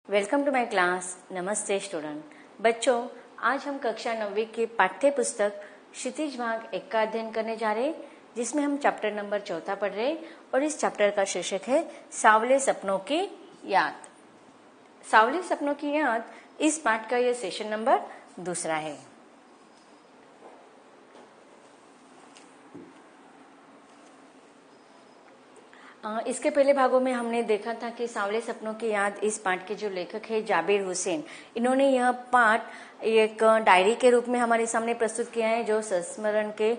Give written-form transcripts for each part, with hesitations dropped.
Welcome to my class. नमस्ते student. बच्चों, आज हम कक्षा 9वीं की पाठ्य पुस्तक क्षितिज भाग 1 का अध्ययन करने जा रहे हैं, जिसमें हम चैप्टर नंबर 4 पढ़ रहे हैं और इस चैप्टर का शीर्षक है सांवले सपनों की याद। सांवले सपनों की याद इस पाठ का यह सेशन नंबर 2 है। इसके पहले भागों में हमने देखा था कि सांवले सपनों की याद इस पाठ के जो लेखक है जाबिर हुसैन, इन्होंने यह पाठ एक डायरी के रूप में हमारे सामने प्रस्तुत किया है जो संस्मरण के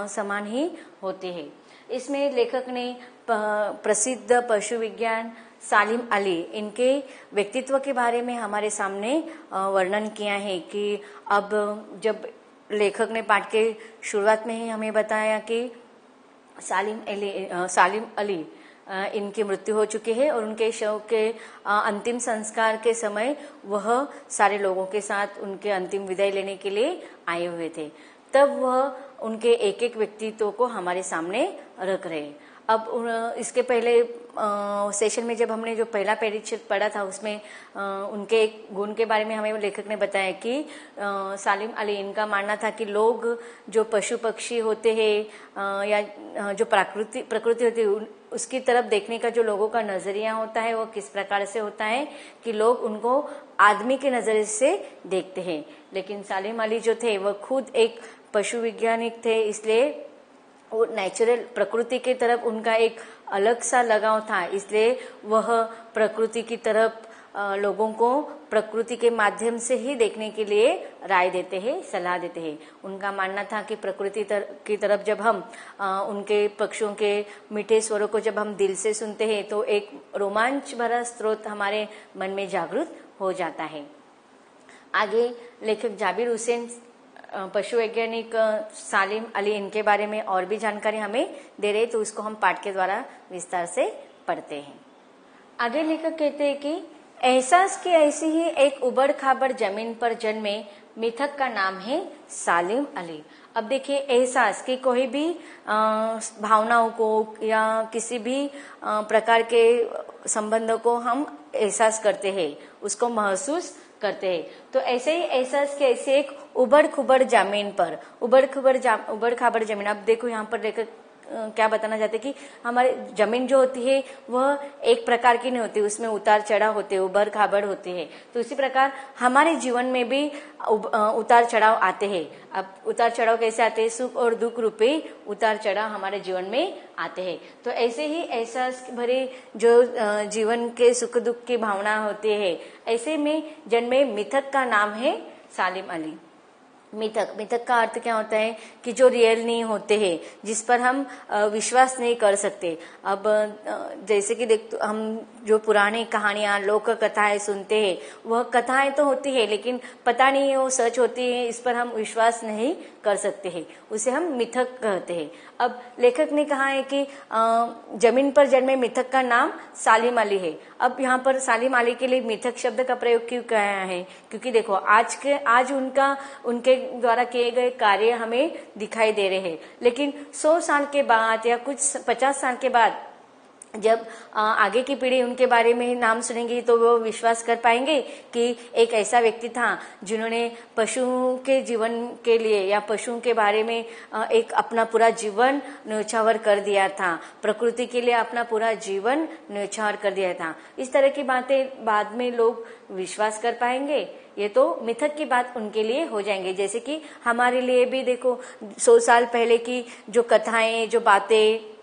समान ही होते हैं। इसमें लेखक ने प्रसिद्ध पशु विज्ञान सालिम अली, इनके व्यक्तित्व के बारे में हमारे सामने वर्णन किया है कि अब जब लेखक ने पाठ के शुरुआत में ही हमें बताया कि सालिम अली इनकी मृत्यु हो चुकी है और उनके शव के अंतिम संस्कार के समय वह सारे लोगों के साथ उनके अंतिम विदाई लेने के लिए आए हुए थे। तब वह उनके एक एक व्यक्तित्व को हमारे सामने रख रहे। अब इसके पहले सेशन में जब हमने जो पहला परिच्छेद पढ़ा था उसमें उनके एक गुण के बारे में हमें लेखक ने बताया कि सालिम अली, इनका मानना था कि लोग जो पशु पक्षी होते हैं या जो प्रकृति होती है उसकी तरफ देखने का जो लोगों का नजरिया होता है वो किस प्रकार से होता है कि लोग उनको आदमी के नजरिए से देखते हैं। लेकिन सालिम अली जो थे वह खुद एक पशु वैज्ञानिक थे, इसलिए वो नेचुरल प्रकृति की तरफ उनका एक अलग सा लगाव था, इसलिए वह प्रकृति की तरफ लोगों को प्रकृति के माध्यम से ही देखने के लिए राय देते हैं, सलाह देते हैं। उनका मानना था कि प्रकृति की तरफ जब हम उनके पक्षियों के मीठे स्वरों को जब हम दिल से सुनते हैं तो एक रोमांच भरा स्रोत हमारे मन में जागृत हो जाता है। आगे लेखक जाबिर हुसैन पशु वैज्ञानिक सालिम अली, इनके बारे में और भी जानकारी हमें दे रहे, तो इसको हम पाठ के द्वारा विस्तार से पढ़ते हैं। आगे लेखक कहते हैं कि एहसास की ऐसी ही एक उबड़ खाबड़ जमीन पर जन्मे मिथक का नाम है सालिम अली। अब देखिए, एहसास की कोई भी भावनाओं को या किसी भी प्रकार के संबंधों को हम एहसास करते हैं, उसको महसूस करते हैं। तो ऐसे ही एहसास के ऐसे एक उबड़ खाबड़ जमीन। अब देखो यहाँ पर लेकर क्या बताना चाहते कि हमारी जमीन जो होती है वह एक प्रकार की नहीं होती, उसमें उतार चढ़ाव होते हैं, उबड़ खाबड़ होती है। तो इसी प्रकार हमारे जीवन में भी उतार चढ़ाव आते हैं। अब उतार चढ़ाव कैसे आते हैं? सुख और दुख रूपी उतार चढ़ाव हमारे जीवन में आते हैं। तो ऐसे ही एहसास भरे जो जीवन के सुख दुख की भावना होती है, ऐसे में जन्मे मिथक का नाम है सालिम अली। मिथक का अर्थ क्या होता है कि जो रियल नहीं होते हैं, जिस पर हम विश्वास नहीं कर सकते। अब जैसे कि हम जो पुरानी कहानियां लोक कथाएं सुनते हैं, वह कथाएं तो होती है लेकिन पता नहीं है वो सच होती है, इस पर हम विश्वास नहीं कर सकते हैं, उसे हम मिथक कहते हैं। अब लेखक ने कहा है कि जमीन पर जन्मे मिथक का नाम सालिम अली है। अब यहाँ पर सालिम अली के लिए मिथक शब्द का प्रयोग क्यों किया है? क्योंकि देखो आज उनके द्वारा किए गए कार्य हमें दिखाई दे रहे हैं, लेकिन 100 साल के बाद या कुछ 50 साल के बाद जब आगे की पीढ़ी उनके बारे में नाम सुनेंगी तो वो विश्वास कर पाएंगे कि एक ऐसा व्यक्ति था जिन्होंने पशुओं के जीवन के लिए या पशुओं के बारे में एक अपना पूरा जीवन न्यौछावर कर दिया था, प्रकृति के लिए अपना पूरा जीवन न्यौछावर कर दिया था। इस तरह की बातें बाद में लोग विश्वास कर पाएंगे, ये तो मिथक की बात उनके लिए हो जाएंगे। जैसे कि हमारे लिए भी देखो 100 साल पहले की जो कथाएं, जो बातें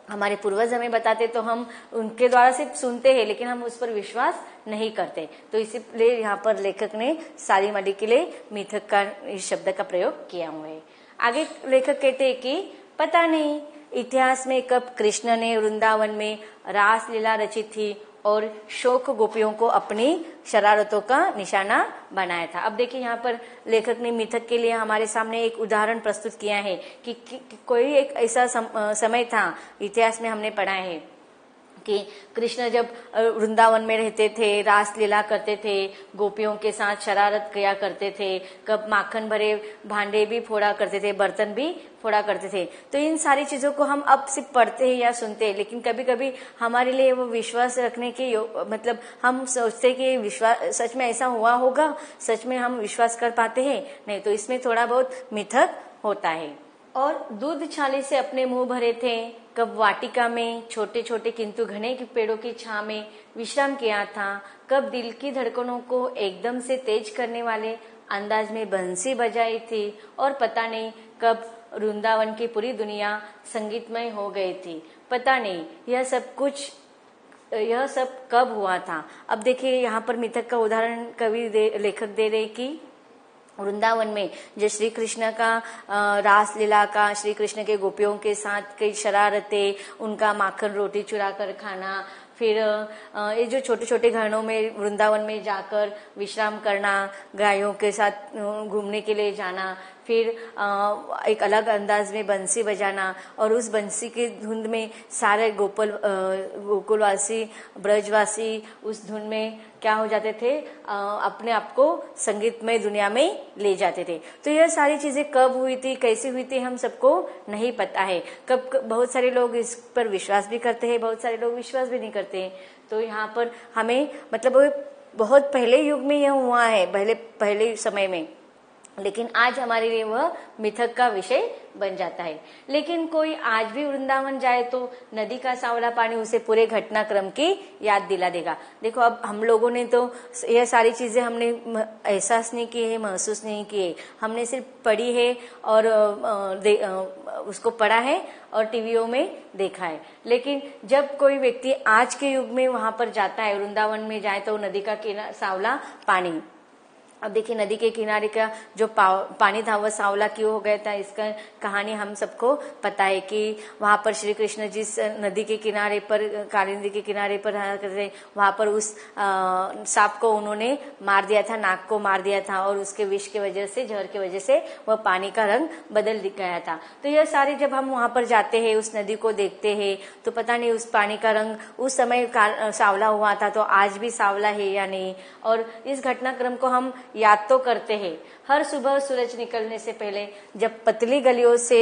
हमारे पूर्वज हमें बताते तो हम उनके द्वारा सिर्फ सुनते हैं, लेकिन हम उस पर विश्वास नहीं करते। तो इसीलिए यहाँ पर लेखक ने सालिम अली के लिए मिथक का इस शब्द का प्रयोग किया हुआ है। आगे लेखक कहते हैं कि पता नहीं इतिहास में कब कृष्ण ने वृंदावन में रास लीला रची थी और शोक गोपियों को अपनी शरारतों का निशाना बनाया था। अब देखिए, यहाँ पर लेखक ने मिथक के लिए हमारे सामने एक उदाहरण प्रस्तुत किया है कि कोई एक ऐसा समय था, इतिहास में हमने पढ़ा है कि कृष्ण जब वृंदावन में रहते थे, रास लीला करते थे, गोपियों के साथ शरारत किया करते थे, कब माखन भरे भांडे भी फोड़ा करते थे, बर्तन भी फोड़ा करते थे। तो इन सारी चीजों को हम अब सिर्फ पढ़ते हैं या सुनते हैं, लेकिन कभी कभी हमारे लिए वो विश्वास रखने के मतलब हम सोचते कि विश्वास सच में ऐसा हुआ होगा, सच में हम विश्वास कर पाते हैं? नहीं, तो इसमें थोड़ा बहुत मिथक होता है। और दूध छाले से अपने मुंह भरे थे, कब वाटिका में छोटे छोटे किंतु घने पेड़ों की छां में विश्राम किया था, कब दिल की धड़कनों को एकदम से तेज करने वाले अंदाज में बंसी बजाई थी, और पता नहीं कब वृंदावन की पूरी दुनिया संगीतमय हो गई थी। पता नहीं यह सब कब हुआ था। अब देखिए यहाँ पर मिथक का उदाहरण लेखक दे रहे कि वृंदावन में जो श्री कृष्ण का रास लीला का, श्री कृष्ण के गोपियों के साथ कई शरारतें, उनका माखन रोटी चुरा कर खाना, फिर ये जो छोटे छोटे घरों में वृंदावन में जाकर विश्राम करना, गायों के साथ घूमने के लिए जाना, फिर एक अलग अंदाज में बंसी बजाना, और उस बंसी की धुन में सारे गोकुलवासी ब्रजवासी उस धुन में क्या हो जाते थे, अपने आप को संगीतमय दुनिया में ले जाते थे। तो यह सारी चीजें कब हुई थी, कैसे हुई थी, हम सबको नहीं पता है। कब बहुत सारे लोग इस पर विश्वास भी करते हैं, बहुत सारे लोग विश्वास भी नहीं करते हैं। तो यहाँ पर हमें मतलब बहुत पहले युग में यह हुआ है, पहले समय में, लेकिन आज हमारे लिए वह मिथक का विषय बन जाता है। लेकिन कोई आज भी वृंदावन जाए तो नदी का सांवला पानी उसे पूरे घटनाक्रम की याद दिला देगा। देखो, अब हम लोगों ने तो यह सारी चीजें हमने एहसास नहीं किए है, महसूस नहीं किए, हमने सिर्फ पढ़ी है और उसको पढ़ा है और टीवियों में देखा है। लेकिन जब कोई व्यक्ति आज के युग में वहां पर जाता है, वृंदावन में जाए, तो नदी का सांवला पानी, अब देखिए नदी के किनारे का जो पानी था वह सांवला क्यों हो गया था, इसका कहानी हम सबको पता है कि वहां पर श्री कृष्ण जिस नदी के किनारे पर, काली नदी के किनारे पर वहां पर उस सांप को उन्होंने मार दिया था, नाग को मार दिया था, और उसके विष की वजह से, जहर की वजह से वह पानी का रंग बदल गया था। तो यह सारे जब हम वहां पर जाते हैं, उस नदी को देखते हैं, तो पता नहीं उस पानी का रंग उस समय सांवला हुआ था तो आज भी सांवला है या नहीं। और इस घटनाक्रम को हम याद तो करते हैं। हर सुबह सूरज निकलने से पहले जब पतली गलियों से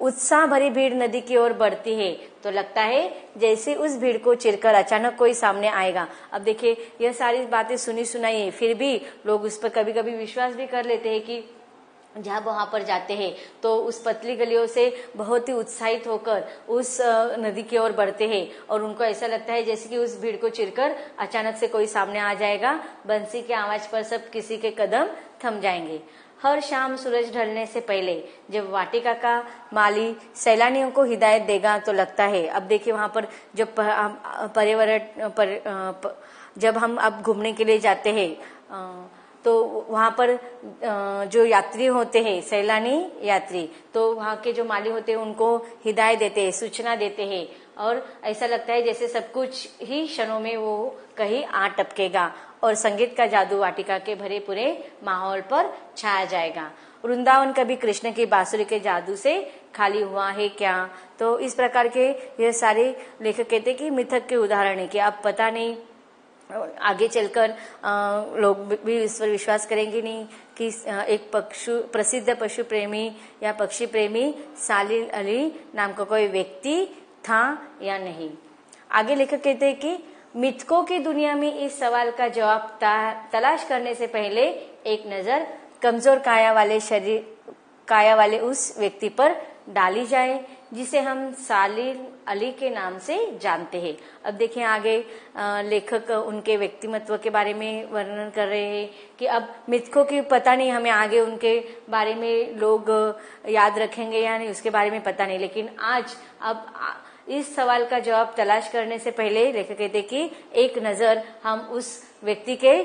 उत्साह भरी भीड़ नदी की ओर बढ़ती है, तो लगता है जैसे उस भीड़ को चिरकर अचानक कोई सामने आएगा। अब देखिए, यह सारी बातें सुनी सुनाई है, फिर भी लोग उस पर कभी कभी विश्वास भी कर लेते हैं कि जब वहां पर जाते हैं तो उस पतली गलियों से बहुत ही उत्साहित होकर उस नदी की ओर बढ़ते हैं, और उनको ऐसा लगता है जैसे कि उस भीड़ को चिरकर अचानक से कोई सामने आ जाएगा, बंसी के आवाज पर सब किसी के कदम थम जाएंगे। हर शाम सूरज ढलने से पहले जब वाटिका का माली सैलानियों को हिदायत देगा तो लगता है, अब देखिए वहां पर जब जब हम अब घूमने के लिए जाते हैं तो वहां पर जो यात्री होते हैं, सैलानी यात्री, तो वहां के जो माली होते हैं उनको हिदायत देते हैं, सूचना देते हैं, और ऐसा लगता है जैसे सब कुछ ही क्षणों में वो कहीं आ टपकेगा और संगीत का जादू वाटिका के भरे पूरे माहौल पर छाया जाएगा। वृंदावन कभी कृष्ण की बांसुरी के जादू से खाली हुआ है क्या? तो इस प्रकार के ये सारे लेखक कहते हैं कि मिथक के उदाहरण है कि अब पता नहीं आगे चलकर लोग भी इस पर विश्वास करेंगे नहीं कि एक प्रसिद्ध पशु प्रेमी या पक्षी प्रेमी सालिल अली नाम का कोई व्यक्ति था या नहीं। आगे लेखक कहते हैं कि मिथकों की दुनिया में इस सवाल का जवाब तलाश करने से पहले एक नजर कमजोर काया वाले उस व्यक्ति पर डाली जाए जिसे हम सालिल अली के नाम से जानते हैं। अब देखिए आगे लेखक उनके व्यक्तिमत्व के बारे में वर्णन कर रहे हैं कि अब मिथकों की पता नहीं, हमें आगे उनके बारे में लोग याद रखेंगे या नहीं उसके बारे में पता नहीं, लेकिन आज अब इस सवाल का जवाब तलाश करने से पहले लेखक कहते कि एक नजर हम उस व्यक्ति के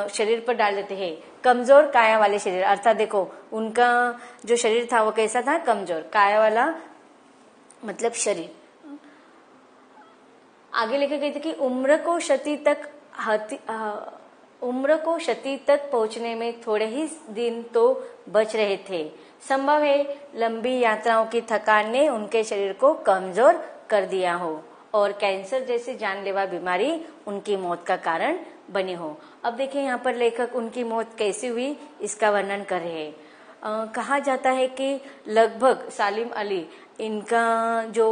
शरीर पर डाल देते हैं। कमजोर काया वाले शरीर, अर्थात देखो उनका जो शरीर था वो कैसा था, कमजोर, काया वाला मतलब शरीर। आगे लेकर कहते कि उम्र को क्षति तक पहुंचने में थोड़े ही दिन तो बच रहे थे। संभव है लंबी यात्राओं की थकान ने उनके शरीर को कमजोर कर दिया हो और कैंसर जैसी जानलेवा बीमारी उनकी मौत का कारण बनी हो। अब देखिए यहाँ पर लेखक उनकी मौत कैसी हुई इसका वर्णन कर रहे हैं। कहा जाता है कि लगभग सालिम अली इनका जो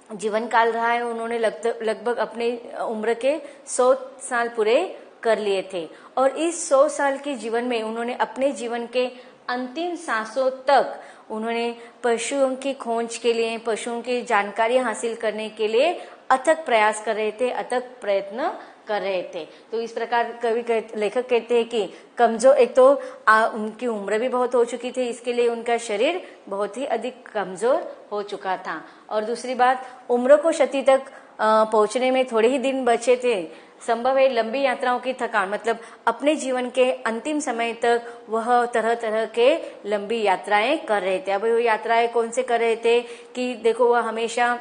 जीवन काल रहा है उन्होंने लगभग अपने उम्र के 100 साल पूरे कर लिए थे और इस 100 साल के जीवन में उन्होंने अपने जीवन के अंतिम सांसों तक उन्होंने पशुओं की खोज के लिए, पशुओं की जानकारी हासिल करने के लिए अथक प्रयास कर रहे थे, अथक प्रयत्न कर रहे थे। तो इस प्रकार लेखक कहते हैं कि कमजोर, एक तो उनकी उम्र भी बहुत हो चुकी थी, इसके लिए उनका शरीर बहुत ही अधिक कमजोर हो चुका था और दूसरी बात उम्र को क्षति तक पहुंचने में थोड़े ही दिन बचे थे। संभव है लंबी यात्राओं की थकान, मतलब अपने जीवन के अंतिम समय तक वह तरह तरह के लंबी यात्राएं कर रहे थे। अब वो यात्राएं कौन से कर रहे थे कि देखो वह हमेशा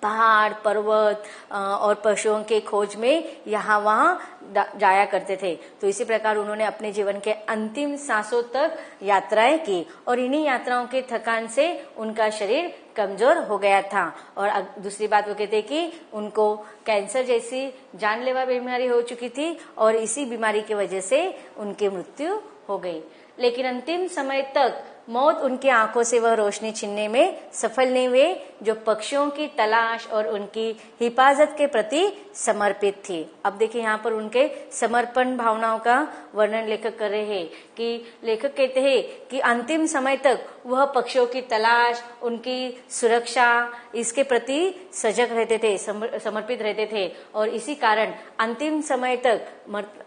पहाड़, पर्वत और पशुओं के खोज में यहाँ वहाँ जाया करते थे। तो इसी प्रकार उन्होंने अपने जीवन के अंतिम सांसों तक यात्राएं की और इन्हीं यात्राओं के थकान से उनका शरीर कमजोर हो गया था। और दूसरी बात वो कहते कि उनको कैंसर जैसी जानलेवा बीमारी हो चुकी थी और इसी बीमारी की वजह से उनकी मृत्यु हो गई। लेकिन अंतिम समय तक मौत उनकी आंखों से वह रोशनी छीनने में सफल नहीं हुए जो पक्षियों की तलाश और उनकी हिफाजत के प्रति समर्पित थी। अब देखिए यहाँ पर उनके समर्पण भावनाओं का वर्णन लेखक कर रहे हैं कि लेखक कहते हैं कि अंतिम समय तक वह पक्षियों की तलाश, उनकी सुरक्षा, इसके प्रति सजग रहते थे, समर्पित रहते थे और इसी कारण अंतिम समय तक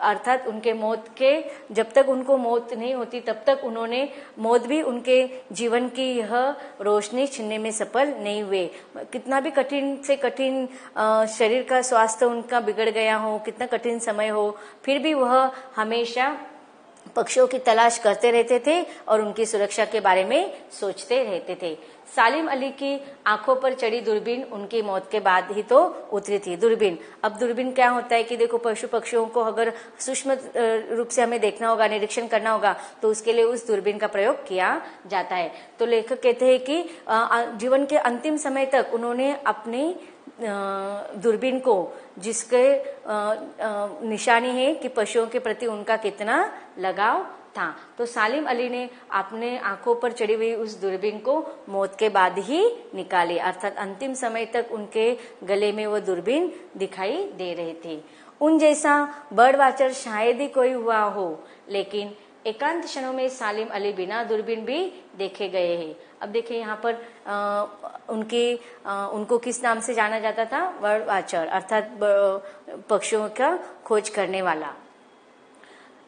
अर्थात उनके मौत के, जब तक उनको मौत नहीं होती तब तक उन्होंने मौत भी उनके जीवन की यह रोशनी छीनने में सफल नहीं हुए। कितना भी कठिन से कठिन शरीर का स्वास्थ्य उनका बिगड़ गया हो, कितना कठिन समय हो, फिर भी वह हमेशा पक्षियों की तलाश करते रहते थे और उनकी सुरक्षा के बारे में सोचते रहते थे। सालिम अली की आंखों पर चढ़ी दूरबीन उनकी मौत के बाद ही तो उतरी थी। दूरबीन, अब दूरबीन क्या होता है कि देखो पशु पक्षियों को अगर सूक्ष्म रूप से हमें देखना होगा, निरीक्षण करना होगा तो उसके लिए उस दूरबीन का प्रयोग किया जाता है। तो लेखक कहते हैं कि जीवन के अंतिम समय तक उन्होंने अपनी दूरबीन को, जिसके निशानी है कि पशुओं के प्रति उनका कितना लगाव था, तो सालिम अली ने अपने आंखों पर चढ़ी हुई उस दूरबीन को मौत के बाद ही निकाली, अर्थात अंतिम समय तक उनके गले में वो दूरबीन दिखाई दे रही थी। उन जैसा बर्ड वॉचर शायद ही कोई हुआ हो, लेकिन एकांत क्षणों में सालिम अली बिना दूरबीन भी देखे गए हैं। अब देखिए यहाँ पर उनको किस नाम से जाना जाता था? बर्ड वॉचर, अर्थात पक्षियों का खोज करने वाला।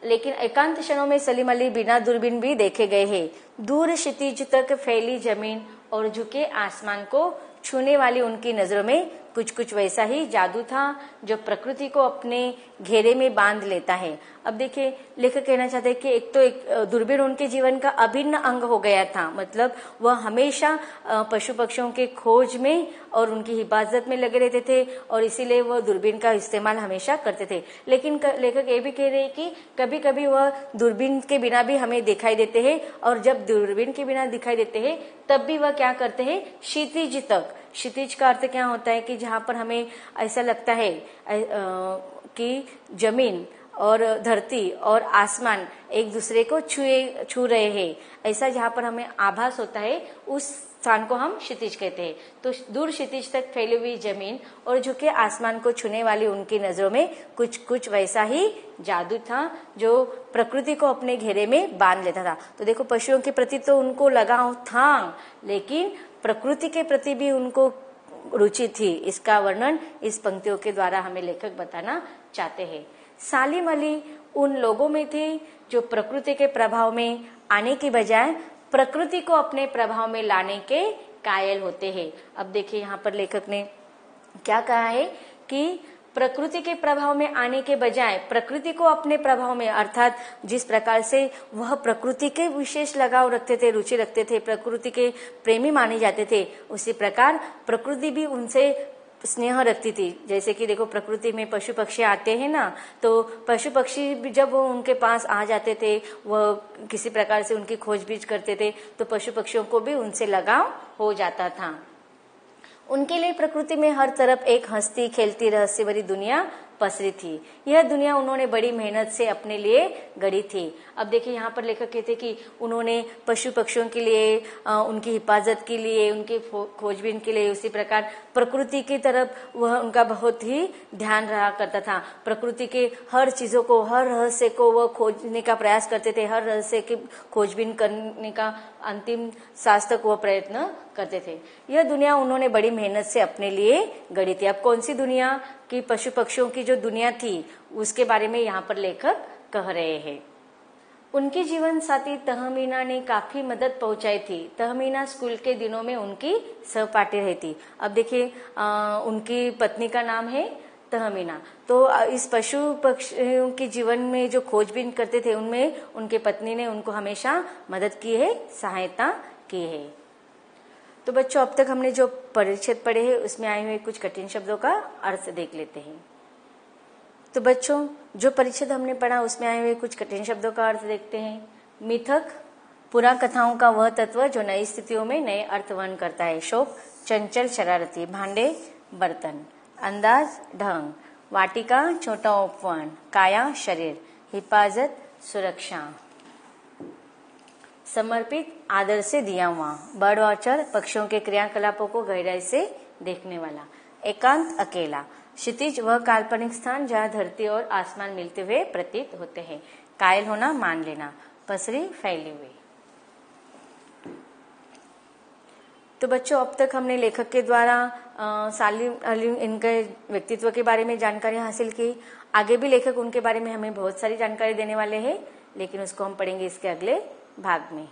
लेकिन एकांत क्षणों में सलीम अली बिना दूरबीन भी देखे गए हैं। दूर क्षितिज तक फैली जमीन और झुके आसमान को छूने वाली उनकी नजरों में कुछ कुछ वैसा ही जादू था जो प्रकृति को अपने घेरे में बांध लेता है। अब देखिए लेखक कहना चाहते हैं कि एक दूरबीन उनके जीवन का अभिन्न अंग हो गया था, मतलब वह हमेशा पशु पक्षियों के खोज में और उनकी हिफाजत में लगे रहते थे और इसीलिए वह दूरबीन का इस्तेमाल हमेशा करते थे। लेकिन लेखक ये भी कह रहे हैं कि कभी कभी वह दूरबीन के बिना भी हमें दिखाई देते हैं और जब दूरबीन के बिना दिखाई देते हैं तब भी वह क्या करते हैं? क्षितिज तक। क्षितिज का अर्थ क्या होता है कि जहां पर हमें ऐसा लगता है कि जमीन और धरती और आसमान एक दूसरे को छू रहे हैं, ऐसा जहां पर हमें आभास होता है उस स्थान को हम क्षितिज कहते हैं। तो दूर क्षितिज तक फैली हुई जमीन और झुके आसमान को छूने वाली उनकी नजरों में कुछ कुछ वैसा ही जादू था जो प्रकृति को अपने घेरे में बांध लेता था। तो देखो पशुओं के प्रति तो उनको लगाव था, लेकिन प्रकृति के प्रति भी उनको रुचि थी। इसका वर्णन इस पंक्तियों के द्वारा हमें लेखक बताना चाहते हैं। सालिम अली उन लोगों में थे जो प्रकृति के प्रभाव में आने की बजाय प्रकृति को अपने प्रभाव में लाने के कायल होते हैं। अब देखिए यहाँ पर लेखक ने क्या कहा है कि प्रकृति के प्रभाव में आने के बजाय प्रकृति को अपने प्रभाव में, अर्थात जिस प्रकार से वह प्रकृति के विशेष लगाव रखते थे, रुचि रखते थे, प्रकृति के प्रेमी माने जाते थे, उसी प्रकार प्रकृति भी उनसे स्नेह रखती थी। जैसे कि देखो प्रकृति में पशु पक्षी आते हैं ना, तो पशु पक्षी जब वो उनके पास आ जाते थे, वह किसी प्रकार से उनकी खोजबीन करते थे, तो पशु पक्षियों को भी उनसे लगाव हो जाता था। उनके लिए प्रकृति में हर तरफ एक हंसती खेलती रहस्य भरी दुनिया पसरी थी। यह दुनिया उन्होंने बड़ी मेहनत से अपने लिए गढ़ी थी। अब देखिए यहाँ पर लेखक कहते कि उन्होंने पशु पक्षियों के लिए, उनकी हिफाजत के लिए, उनके खोजबीन के लिए, उसी प्रकार प्रकृति की तरफ वह उनका बहुत ही ध्यान रहा करता था। प्रकृति के हर चीजों को, हर रहस्य को वह खोजने का प्रयास करते थे। हर रहस्य की खोजबीन करने का अंतिम सांस तक वह प्रयत्न करते थे। यह दुनिया उन्होंने बड़ी मेहनत से अपने लिए गढ़ी थी। अब कौन सी दुनिया की, पशु पक्षियों की जो दुनिया थी उसके बारे में यहाँ पर लेखक कह रहे हैं। उनकी जीवन साथी तहमीना ने काफी मदद पहुंचाई थी। तहमीना स्कूल के दिनों में उनकी सहपाठी रही थी। अब देखिए उनकी पत्नी का नाम है तहमीना। तो इस पशु पक्षियों के जीवन में जो खोजबीन करते थे उनमें उनके पत्नी ने उनको हमेशा मदद की है, सहायता की है। तो बच्चों अब तक हमने जो परिच्छेद पढ़े हैं उसमें आए हुए कुछ कठिन शब्दों का अर्थ देख लेते हैं। तो बच्चों जो परिच्छेद हमने पढ़ा उसमें आए हुए कुछ कठिन शब्दों का अर्थ देखते हैं। मिथक, पुरा कथाओं का वह तत्व जो नई स्थितियों में नए अर्थ वहन करता है। शोक, चंचल शरारती। भांडे, बर्तन। अंदाज, ढंग। वाटिका, छोटा उपवन। काया, शरीर। हिफाजत, सुरक्षा। समर्पित, आदर से दिया हुआ। बर्ड वॉचर, पक्षियों के क्रियाकलापों को गहराई से देखने वाला। एकांत, अकेला। क्षितिज, वह काल्पनिक स्थान जहाँ धरती और आसमान मिलते हुए प्रतीत होते हैं। कायल होना, मान लेना। पसरी, फैली हुई। तो बच्चों अब तक हमने लेखक के द्वारा सालिम अली इनके व्यक्तित्व के बारे में जानकारी हासिल की। आगे भी लेखक उनके बारे में हमें बहुत सारी जानकारी देने वाले हैं, लेकिन उसको हम पढ़ेंगे इसके अगले भाग में।